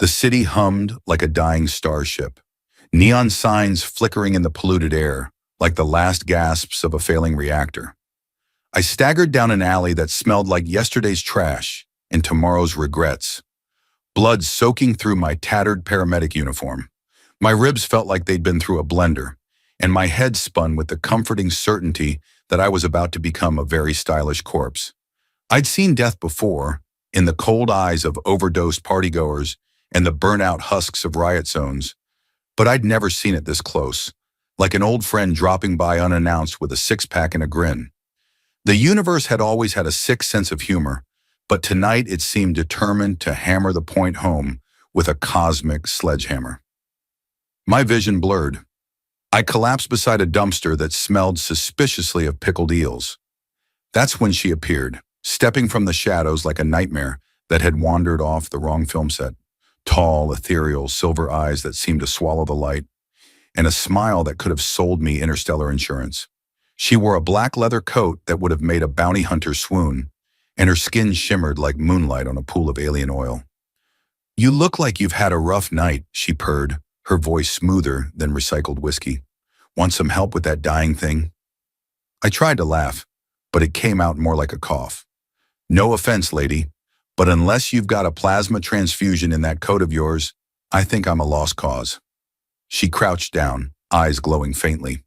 The city hummed like a dying starship, neon signs flickering in the polluted air like the last gasps of a failing reactor. I staggered down an alley that smelled like yesterday's trash and tomorrow's regrets, blood soaking through my tattered paramedic uniform. My ribs felt like they'd been through a blender, and my head spun with the comforting certainty that I was about to become a very stylish corpse. I'd seen death before, in the cold eyes of overdosed partygoers and the burnout husks of riot zones, but I'd never seen it this close, like an old friend dropping by unannounced with a six-pack and a grin. The universe had always had a sick sense of humor, but tonight it seemed determined to hammer the point home with a cosmic sledgehammer. My vision blurred. I collapsed beside a dumpster that smelled suspiciously of pickled eels. That's when she appeared, stepping from the shadows like a nightmare that had wandered off the wrong film set. Tall, ethereal, silver eyes that seemed to swallow the light, and a smile that could have sold me interstellar insurance. She wore a black leather coat that would have made a bounty hunter swoon, and her skin shimmered like moonlight on a pool of alien oil. "You look like you've had a rough night," she purred, her voice smoother than recycled whiskey. "Want some help with that dying thing?" I tried to laugh, but it came out more like a cough. "No offense, lady, but unless you've got a plasma transfusion in that coat of yours, I think I'm a lost cause." She crouched down, eyes glowing faintly.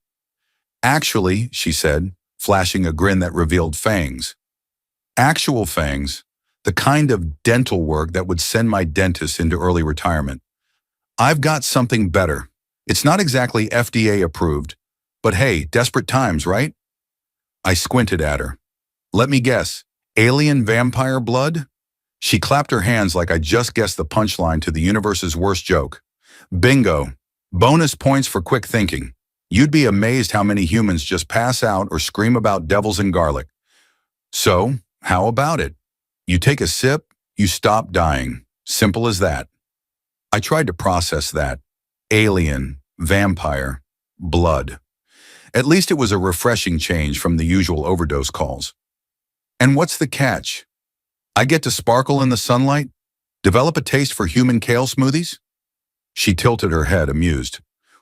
"Actually," she said, flashing a grin that revealed fangs. Actual fangs, the kind of dental work that would send my dentist into early retirement. "I've got something better. It's not exactly FDA approved, but hey, desperate times, right?" I squinted at her. "Let me guess, alien vampire blood?" She clapped her hands like I just guessed the punchline to the universe's worst joke. "Bingo. Bonus points for quick thinking. You'd be amazed how many humans just pass out or scream about devils and garlic. So, how about it? You take a sip, you stop dying. Simple as that." I tried to process that. Alien, vampire, blood. At least it was a refreshing change from the usual overdose calls. "And what's the catch? I get to sparkle in the sunlight? Develop a taste for human kale smoothies?" She tilted her head, amused.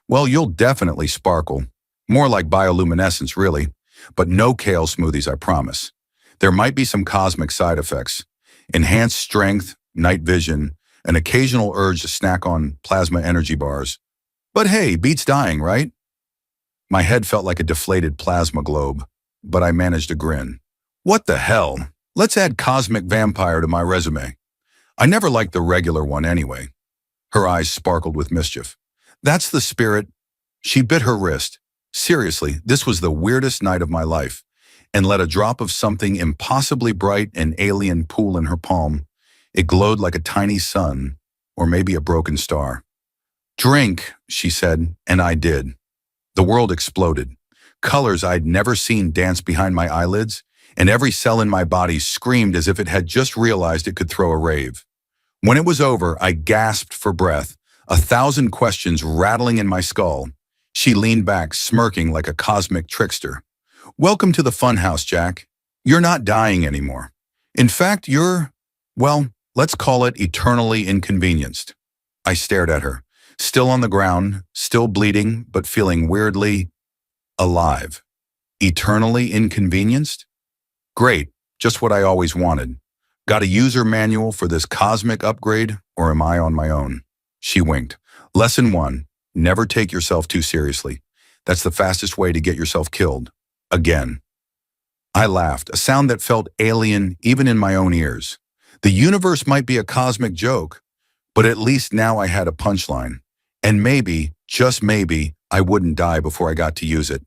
"Well, you'll definitely sparkle. More like bioluminescence, really. But no kale smoothies, I promise. There might be some cosmic side effects. Enhanced strength, night vision, an occasional urge to snack on plasma energy bars. But hey, beats dying, right?" My head felt like a deflated plasma globe, but I managed a grin. "What the hell? Let's add cosmic vampire to my resume. I never liked the regular one anyway." Her eyes sparkled with mischief. "That's the spirit." She bit her wrist. Seriously, this was the weirdest night of my life, and let a drop of something impossibly bright and alien pool in her palm. It glowed like a tiny sun, or maybe a broken star. "Drink," she said, and I did. The world exploded. Colors I'd never seen danced behind my eyelids, and every cell in my body screamed as if it had just realized it could throw a rave. When it was over, I gasped for breath, 1,000 questions rattling in my skull. She leaned back, smirking like a cosmic trickster. "Welcome to the funhouse, Jack. You're not dying anymore. In fact, well, let's call it eternally inconvenienced." I stared at her, still on the ground, still bleeding, but feeling weirdly alive. Eternally inconvenienced? Great, just what I always wanted. Got a user manual for this cosmic upgrade, or am I on my own? She winked. "Lesson 1, never take yourself too seriously. That's the fastest way to get yourself killed. Again." I laughed, a sound that felt alien even in my own ears. The universe might be a cosmic joke, but at least now I had a punchline. And maybe, just maybe, I wouldn't die before I got to use it.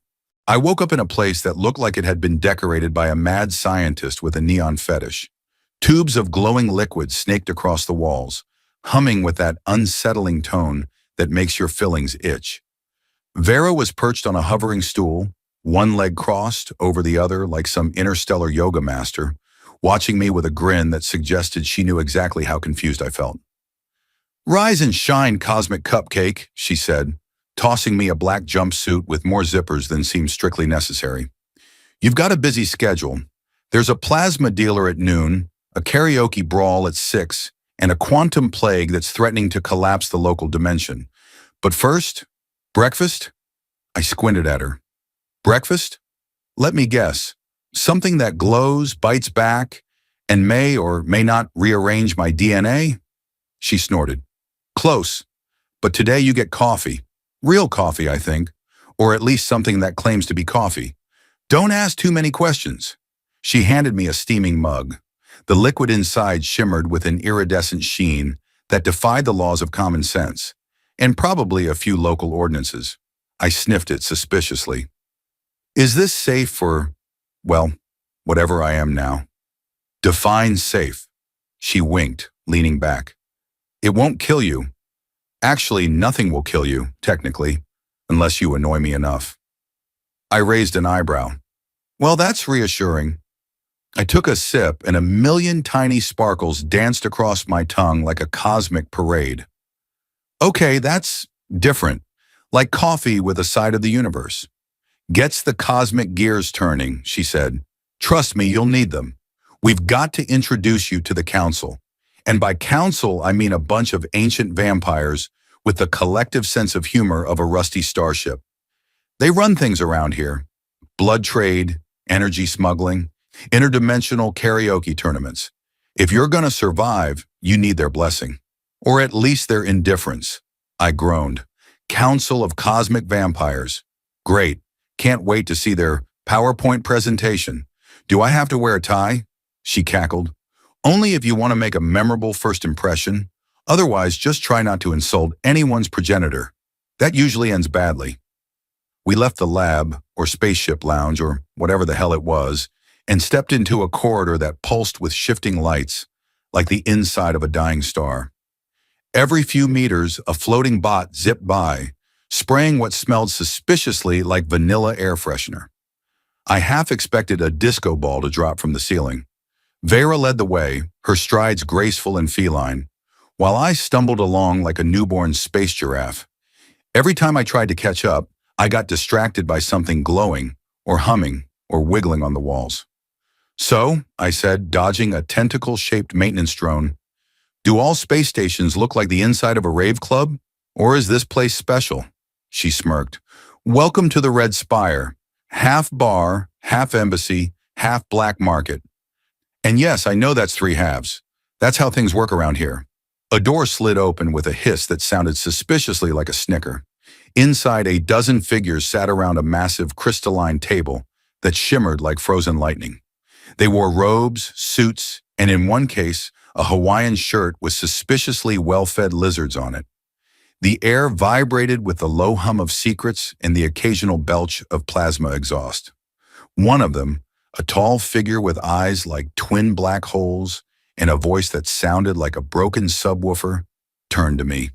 I woke up in a place that looked like it had been decorated by a mad scientist with a neon fetish. Tubes of glowing liquid snaked across the walls, humming with that unsettling tone that makes your fillings itch. Vera was perched on a hovering stool, one leg crossed over the other like some interstellar yoga master, watching me with a grin that suggested she knew exactly how confused I felt. "Rise and shine, cosmic cupcake," she said, tossing me a black jumpsuit with more zippers than seemed strictly necessary. "You've got a busy schedule. There's a plasma dealer at noon, a karaoke brawl at 6, and a quantum plague that's threatening to collapse the local dimension. But first, breakfast? I squinted at her. Breakfast? Let me guess. Something that glows, bites back, and may or may not rearrange my DNA? She snorted. Close. But today you get coffee. Real coffee, I think. Or at least something that claims to be coffee. Don't ask too many questions. She handed me a steaming mug. The liquid inside shimmered with an iridescent sheen that defied the laws of common sense, and probably a few local ordinances. I sniffed it suspiciously. Is this safe for, well, whatever I am now? Define safe. She winked, leaning back. It won't kill you. Actually, nothing will kill you, technically, unless you annoy me enough. I raised an eyebrow. Well, that's reassuring. I took a sip and a million tiny sparkles danced across my tongue like a cosmic parade. Okay, that's different. Like coffee with a side of the universe. Gets the cosmic gears turning, she said. Trust me, you'll need them. We've got to introduce you to the council. And by council, I mean a bunch of ancient vampires with the collective sense of humor of a rusty starship. They run things around here. Blood trade, energy smuggling, interdimensional karaoke tournaments. If you're going to survive, you need their blessing. Or at least their indifference. I groaned. Council of Cosmic Vampires. Great. Can't wait to see their PowerPoint presentation. Do I have to wear a tie? She cackled. Only if you want to make a memorable first impression. Otherwise, just try not to insult anyone's progenitor. That usually ends badly. We left the lab, or spaceship lounge, or whatever the hell it was, and stepped into a corridor that pulsed with shifting lights, like the inside of a dying star. Every few meters, a floating bot zipped by, spraying what smelled suspiciously like vanilla air freshener. I half expected a disco ball to drop from the ceiling. Vera led the way, her strides graceful and feline, while I stumbled along like a newborn space giraffe. Every time I tried to catch up, I got distracted by something glowing, or humming, or wiggling on the walls. So, I said, dodging a tentacle-shaped maintenance drone, do all space stations look like the inside of a rave club? Or is this place special? She smirked. Welcome to the Red Spire. Half bar, half embassy, half black market. And yes, I know that's three halves. That's how things work around here. A door slid open with a hiss that sounded suspiciously like a snicker. Inside, a dozen figures sat around a massive crystalline table that shimmered like frozen lightning. They wore robes, suits, and in one case, a Hawaiian shirt with suspiciously well-fed lizards on it. The air vibrated with the low hum of secrets and the occasional belch of plasma exhaust. One of them, a tall figure with eyes like twin black holes and a voice that sounded like a broken subwoofer, turned to me.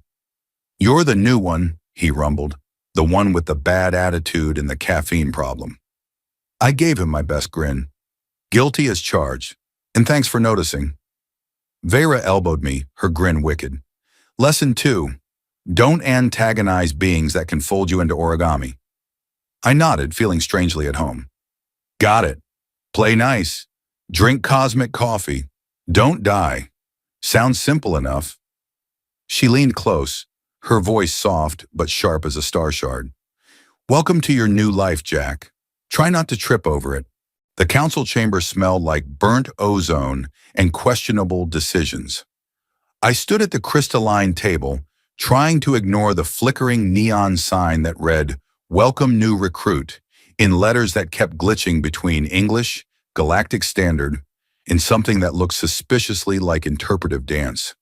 You're the new one, he rumbled, the one with the bad attitude and the caffeine problem. I gave him my best grin. Guilty as charged, and thanks for noticing. Vera elbowed me, her grin wicked. Lesson 2. Don't antagonize beings that can fold you into origami. I nodded, feeling strangely at home. Got it. Play nice. Drink cosmic coffee. Don't die. Sounds simple enough. She leaned close, her voice soft but sharp as a star shard. Welcome to your new life, Jack. Try not to trip over it. The council chamber smelled like burnt ozone and questionable decisions. I stood at the crystalline table, trying to ignore the flickering neon sign that read, Welcome New Recruit, in letters that kept glitching between English, Galactic Standard, and something that looked suspiciously like interpretive dance.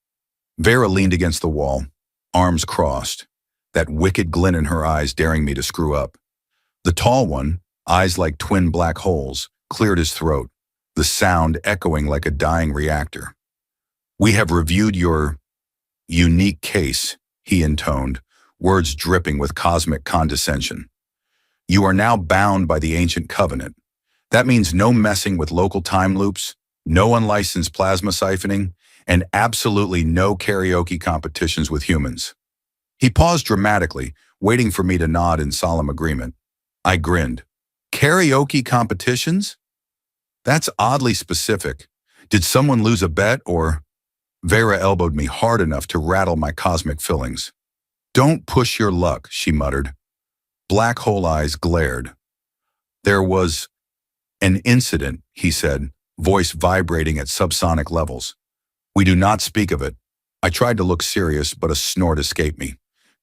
Vera leaned against the wall, arms crossed, that wicked glint in her eyes daring me to screw up. The tall one, eyes like twin black holes, cleared his throat, the sound echoing like a dying reactor. We have reviewed your unique case, he intoned, words dripping with cosmic condescension. You are now bound by the ancient covenant. That means no messing with local time loops, no unlicensed plasma siphoning, and absolutely no karaoke competitions with humans. He paused dramatically, waiting for me to nod in solemn agreement. I grinned. Karaoke competitions? That's oddly specific. Did someone lose a bet or... Vera elbowed me hard enough to rattle my cosmic fillings. Don't push your luck, she muttered. Black hole eyes glared. There was an incident, he said, voice vibrating at subsonic levels. We do not speak of it. I tried to look serious, but a snort escaped me.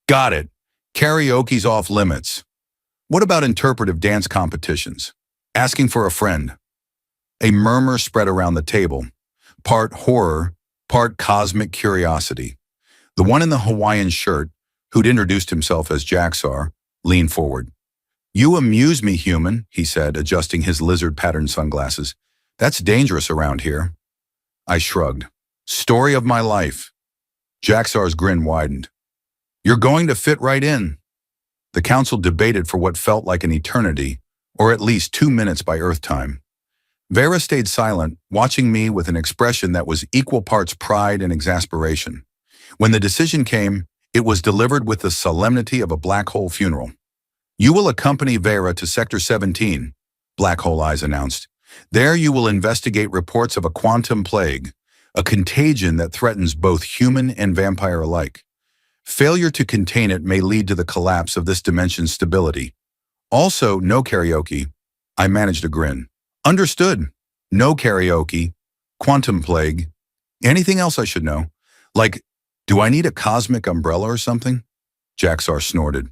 Got it. Karaoke's off limits. What about interpretive dance competitions? Asking for a friend. A murmur spread around the table, part horror, part cosmic curiosity. The one in the Hawaiian shirt, who'd introduced himself as Jaxar, leaned forward. You amuse me, human, he said, adjusting his lizard-patterned sunglasses. That's dangerous around here. I shrugged. Story of my life. Jaxar's grin widened. You're going to fit right in. The council debated for what felt like an eternity, or at least 2 minutes by Earth time. Vera stayed silent, watching me with an expression that was equal parts pride and exasperation. When the decision came, it was delivered with the solemnity of a black hole funeral. You will accompany Vera to Sector 17, Black Hole Eyes announced. There you will investigate reports of a quantum plague, a contagion that threatens both human and vampire alike. Failure to contain it may lead to the collapse of this dimension's stability. Also, no karaoke. I managed a grin. Understood. No karaoke. Quantum plague. Anything else I should know? Like, do I need a cosmic umbrella or something? Jaxar snorted.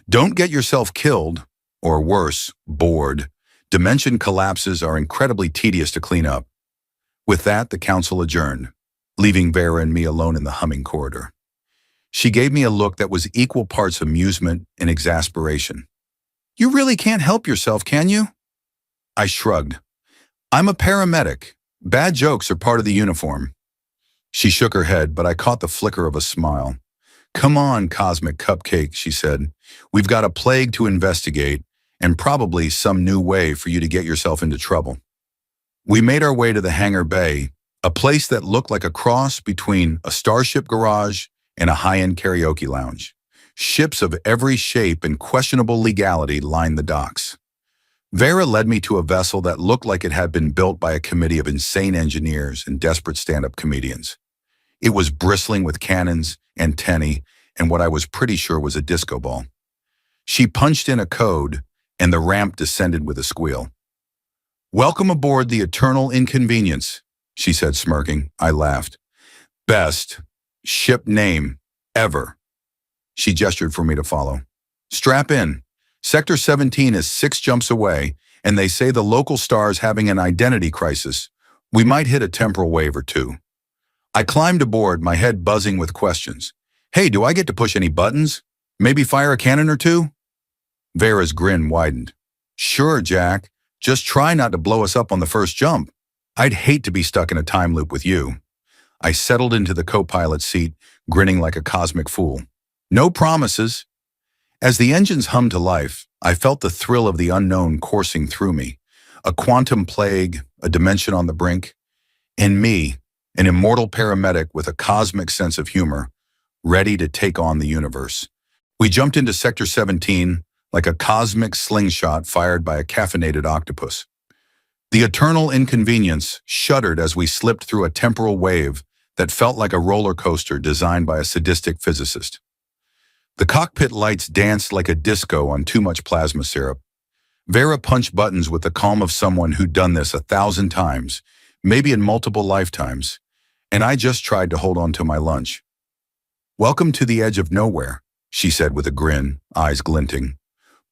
Don't get yourself killed, or worse, bored. Dimension collapses are incredibly tedious to clean up. With that, the council adjourned, leaving Vera and me alone in the humming corridor. She gave me a look that was equal parts amusement and exasperation. You really can't help yourself, can you? I shrugged. I'm a paramedic. Bad jokes are part of the uniform. She shook her head, but I caught the flicker of a smile. Come on, cosmic cupcake, she said. We've got a plague to investigate, and probably some new way for you to get yourself into trouble. We made our way to the hangar bay, a place that looked like a cross between a starship garage and a high-end karaoke lounge. Ships of every shape and questionable legality lined the docks. Vera led me to a vessel that looked like it had been built by a committee of insane engineers and desperate stand-up comedians. It was bristling with cannons, antennae, and what I was pretty sure was a disco ball. She punched in a code, and the ramp descended with a squeal. Welcome aboard the Eternal Inconvenience, she said, smirking. I laughed. Best ship name ever. She gestured for me to follow. Strap in. Sector 17 is 6 jumps away, and they say the local star's having an identity crisis. We might hit a temporal wave or two. I climbed aboard, my head buzzing with questions. Hey, do I get to push any buttons? Maybe fire a cannon or two? Vera's grin widened. Sure, Jack. Just try not to blow us up on the first jump. I'd hate to be stuck in a time loop with you. I settled into the co-pilot seat, grinning like a cosmic fool. No promises. As the engines hummed to life, I felt the thrill of the unknown coursing through me. A quantum plague, a dimension on the brink, and me, an immortal paramedic with a cosmic sense of humor, ready to take on the universe. We jumped into Sector 17 like a cosmic slingshot fired by a caffeinated octopus. The Eternal Inconvenience shuddered as we slipped through a temporal wave that felt like a roller coaster designed by a sadistic physicist. The cockpit lights danced like a disco on too much plasma syrup. Vera punched buttons with the calm of someone who'd done this 1,000 times, maybe in multiple lifetimes, and I just tried to hold on to my lunch. Welcome to the edge of nowhere, she said with a grin, eyes glinting.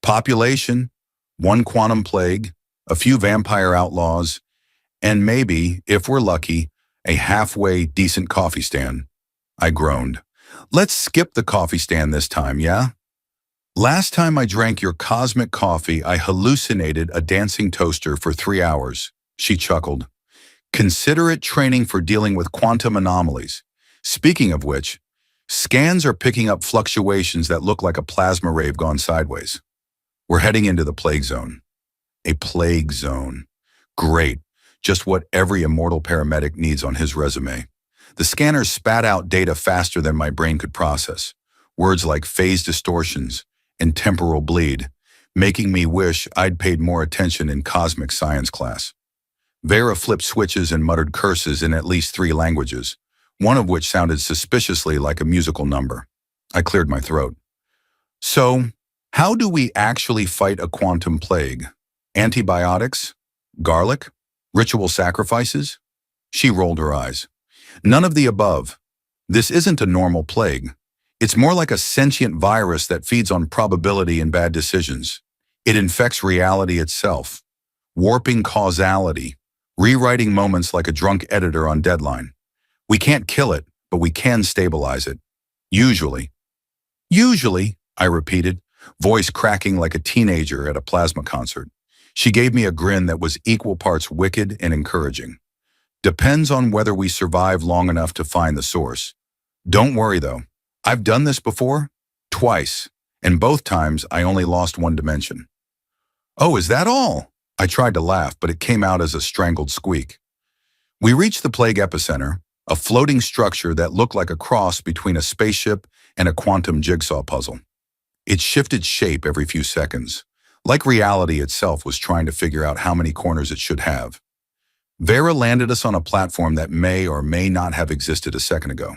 Population, 1 quantum plague, a few vampire outlaws, and maybe, if we're lucky, a halfway decent coffee stand. I groaned. Let's skip the coffee stand this time, yeah? Last time I drank your cosmic coffee, I hallucinated a dancing toaster for 3 hours, she chuckled. Consider it training for dealing with quantum anomalies. Speaking of which, scans are picking up fluctuations that look like a plasma rave gone sideways. We're heading into the plague zone. A plague zone. Great. Just what every immortal paramedic needs on his resume. The scanners spat out data faster than my brain could process. Words like phase distortions and temporal bleed, making me wish I'd paid more attention in cosmic science class. Vera flipped switches and muttered curses in at least 3 languages. one of which sounded suspiciously like a musical number. I cleared my throat. So, how do we actually fight a quantum plague? Antibiotics? Garlic? Ritual sacrifices? She rolled her eyes. None of the above. This isn't a normal plague. It's more like a sentient virus that feeds on probability and bad decisions. It infects reality itself, warping causality, rewriting moments like a drunk editor on deadline. We can't kill it, but we can stabilize it. Usually. Usually, I repeated, voice cracking like a teenager at a plasma concert. She gave me a grin that was equal parts wicked and encouraging. Depends on whether we survive long enough to find the source. Don't worry though. I've done this before, twice, and both times I only lost one dimension. Oh, is that all? I tried to laugh, but it came out as a strangled squeak. We reached the plague epicenter, a floating structure that looked like a cross between a spaceship and a quantum jigsaw puzzle. It shifted shape every few seconds, like reality itself was trying to figure out how many corners it should have. Vera landed us on a platform that may or may not have existed a second ago.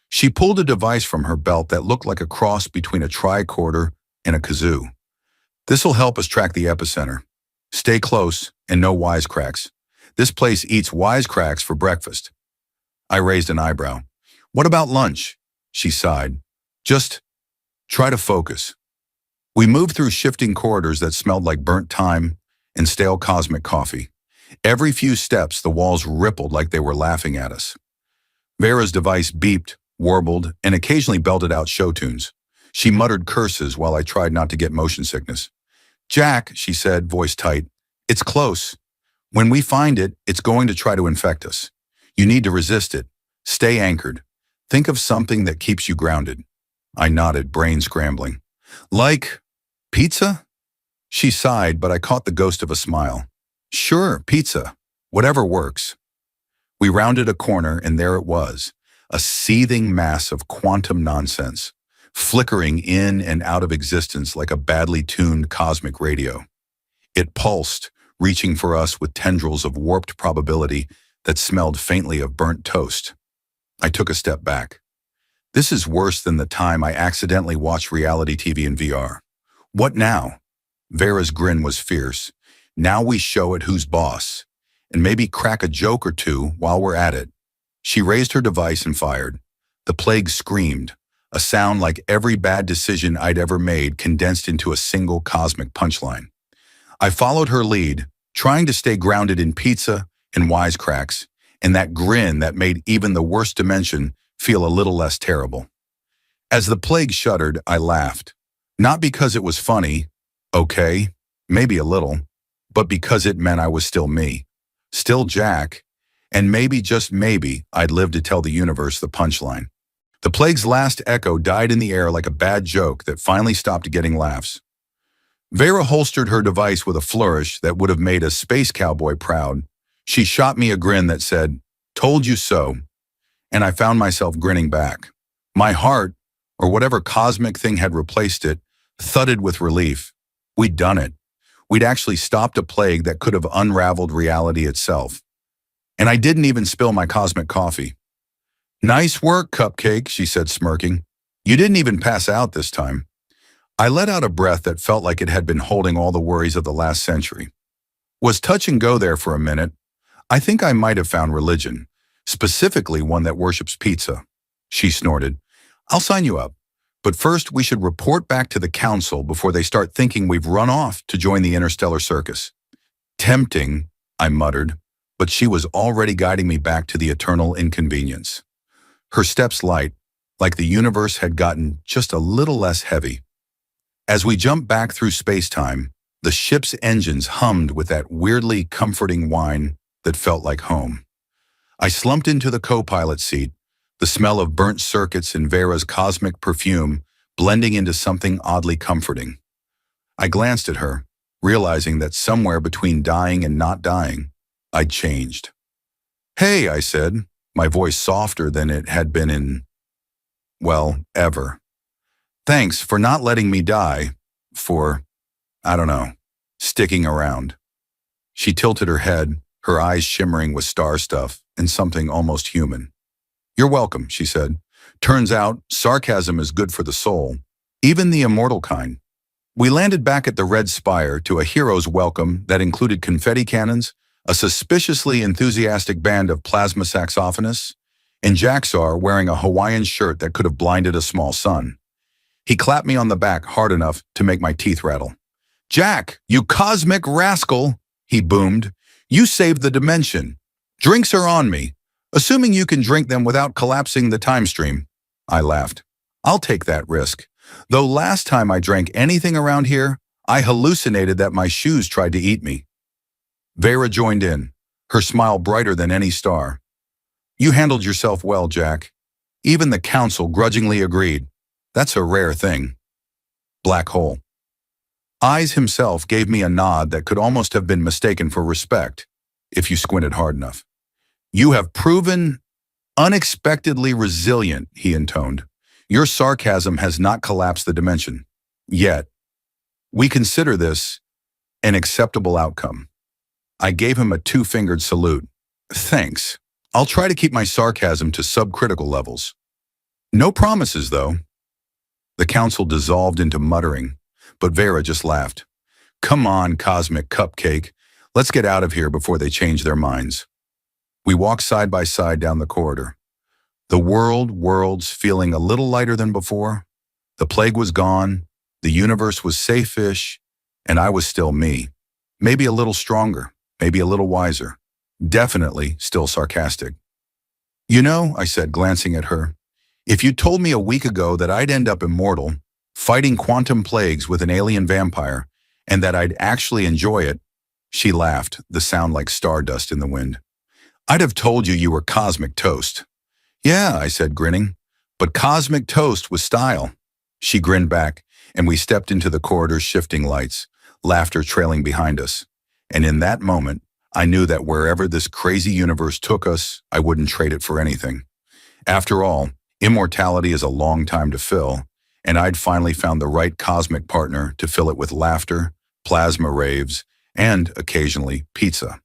She pulled a device from her belt that looked like a cross between a tricorder and a kazoo. This'll help us track the epicenter. Stay close and no wisecracks. This place eats wisecracks for breakfast. I raised an eyebrow. What about lunch? She sighed. Just try to focus. We moved through shifting corridors that smelled like burnt thyme and stale cosmic coffee. Every few steps, the walls rippled like they were laughing at us. Vera's device beeped, warbled, and occasionally belted out show tunes. She muttered curses while I tried not to get motion sickness. Jack, she said, voice tight, it's close. When we find it, it's going to try to infect us. You need to resist it. Stay anchored. Think of something that keeps you grounded. I nodded, brain scrambling. Like pizza? She sighed, but I caught the ghost of a smile. Sure, pizza. Whatever works. We rounded a corner, and there it was, a seething mass of quantum nonsense, flickering in and out of existence like a badly tuned cosmic radio. It pulsed, reaching for us with tendrils of warped probability that smelled faintly of burnt toast. I took a step back. This is worse than the time I accidentally watched reality TV in VR. What now? Vera's grin was fierce. Now we show it who's boss, and maybe crack a joke or two while we're at it. She raised her device and fired. The plague screamed, a sound like every bad decision I'd ever made condensed into a single cosmic punchline. I followed her lead, trying to stay grounded in pizza and wisecracks, and that grin that made even the worst dimension feel a little less terrible. As the plague shuddered, I laughed. Not because it was funny, okay, maybe a little, but because it meant I was still me, still Jack, and maybe, just maybe, I'd live to tell the universe the punchline. The plague's last echo died in the air like a bad joke that finally stopped getting laughs. Vera holstered her device with a flourish that would have made a space cowboy proud. She shot me a grin that said, "Told you so," and I found myself grinning back. My heart, or whatever cosmic thing had replaced it, thudded with relief. We'd done it. We'd actually stopped a plague that could have unraveled reality itself. And I didn't even spill my cosmic coffee. Nice work, Cupcake, she said, smirking. You didn't even pass out this time. I let out a breath that felt like it had been holding all the worries of the last century. Was touch and go there for a minute. I think I might have found religion, specifically one that worships pizza. She snorted. I'll sign you up. But first, we should report back to the council before they start thinking we've run off to join the interstellar circus. Tempting, I muttered, but she was already guiding me back to the eternal inconvenience. Her steps light, like the universe had gotten just a little less heavy. As we jumped back through space-time, the ship's engines hummed with that weirdly comforting whine that felt like home. I slumped into the co-pilot seat, the smell of burnt circuits and Vera's cosmic perfume blending into something oddly comforting. I glanced at her, realizing that somewhere between dying and not dying, I'd changed. Hey, I said, my voice softer than it had been in, well, ever. Thanks for not letting me die, for, I don't know, sticking around. She tilted her head, her eyes shimmering with star stuff and something almost human. You're welcome, she said. Turns out, sarcasm is good for the soul, even the immortal kind. We landed back at the Red Spire to a hero's welcome that included confetti cannons, a suspiciously enthusiastic band of plasma saxophonists, and Jaxar wearing a Hawaiian shirt that could have blinded a small son. He clapped me on the back hard enough to make my teeth rattle. "Jack, you cosmic rascal," he boomed. "You saved the dimension. Drinks are on me, assuming you can drink them without collapsing the time stream." I laughed. "I'll take that risk. Though last time I drank anything around here, I hallucinated that my shoes tried to eat me." Vera joined in, her smile brighter than any star. "You handled yourself well, Jack." Even the council grudgingly agreed. That's a rare thing. Black hole. Eyes himself gave me a nod that could almost have been mistaken for respect, if you squinted hard enough. "You have proven unexpectedly resilient," he intoned. "Your sarcasm has not collapsed the dimension. Yet. We consider this an acceptable outcome." I gave him a two-fingered salute. "Thanks. I'll try to keep my sarcasm to subcritical levels." "No promises, though." The council dissolved into muttering, but Vera just laughed. "Come on, cosmic cupcake. Let's get out of here before they change their minds." We walked side by side down the corridor. The worlds feeling a little lighter than before. The plague was gone, the universe was safe-ish, and I was still me. Maybe a little stronger, maybe a little wiser. Definitely still sarcastic. "You know," I said, glancing at her, "if you told me a week ago that I'd end up immortal, fighting quantum plagues with an alien vampire, and that I'd actually enjoy it," she laughed, the sound like stardust in the wind, "I'd have told you were cosmic toast." "Yeah," I said, grinning, "but cosmic toast with style." She grinned back, and we stepped into the corridor's shifting lights, laughter trailing behind us. And in that moment, I knew that wherever this crazy universe took us, I wouldn't trade it for anything. After all, immortality is a long time to fill, and I'd finally found the right cosmic partner to fill it with laughter, plasma raves, and, occasionally, pizza.